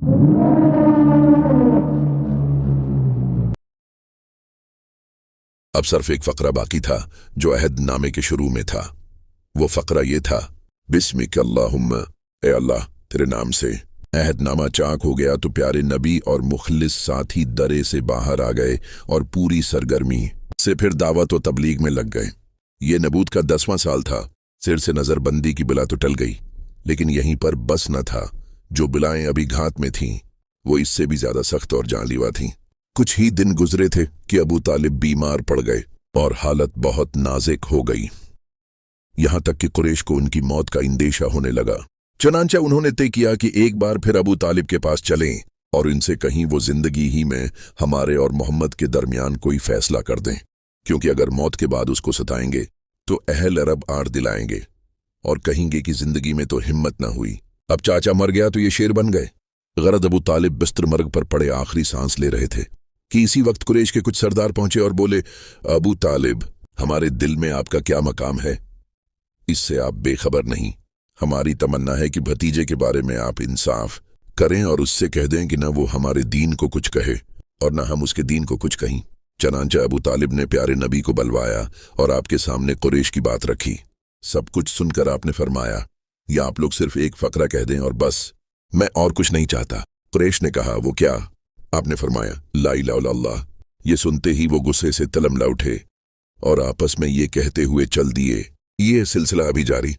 अब सिर्फ एक फकरा बाकी था जो अहद नामे के शुरू में था। वो फकरा ये था, बिस्मिक अल्लाहुम्मा, ए अल्लाह तेरे नाम से। अहदनामा चाक हो गया तो प्यारे नबी और मुखलिस साथी दरे से बाहर आ गए और पूरी सरगर्मी से फिर दावत व तबलीग में लग गए। ये नबूत का 10वां साल था। सिर से नजरबंदी की बिला तो टल गई, लेकिन यहीं पर बस न था। जो बिलाएं अभी घात में थीं वो इससे भी ज्यादा सख्त और जानलेवा थीं। कुछ ही दिन गुजरे थे कि अबू तालिब बीमार पड़ गए और हालत बहुत नाजुक हो गई। यहां तक कि कुरैश को उनकी मौत का इंदेशा होने लगा। चनांचे उन्होंने तय किया कि एक बार फिर अबू तालिब के पास चलें और इनसे कहीं वो जिंदगी ही में हमारे और मोहम्मद के दरमियान कोई फैसला कर दें, क्योंकि अगर मौत के बाद उसको सताएंगे तो अहल अरब आड़ दिलाएंगे और कहेंगे कि जिंदगी में तो हिम्मत ना हुई, अब चाचा मर गया तो ये शेर बन गए। गरद अबू तालिब बिस्तर मर्ग पर पड़े आखिरी सांस ले रहे थे कि इसी वक्त कुरैश के कुछ सरदार पहुंचे और बोले, अबू तालिब, हमारे दिल में आपका क्या मकाम है, इससे आप बेखबर नहीं। हमारी तमन्ना है कि भतीजे के बारे में आप इंसाफ करें और उससे कह दें कि न वो हमारे दीन को कुछ कहे और न हम उसके दीन को कुछ कहीं। चनांचे अबू तालिब ने प्यारे नबी को बलवाया और आपके सामने कुरैश की बात रखी। सब कुछ सुनकर आपने फरमाया, या आप लोग सिर्फ एक फकरा कह दें और बस, मैं और कुछ नहीं चाहता। कुरैश ने कहा, वो क्या? आपने फरमाया, ला इलाहा इल्लल्लाह। ये सुनते ही वो गुस्से से तलमला उठे और आपस में ये कहते हुए चल दिए। ये सिलसिला अभी जारी।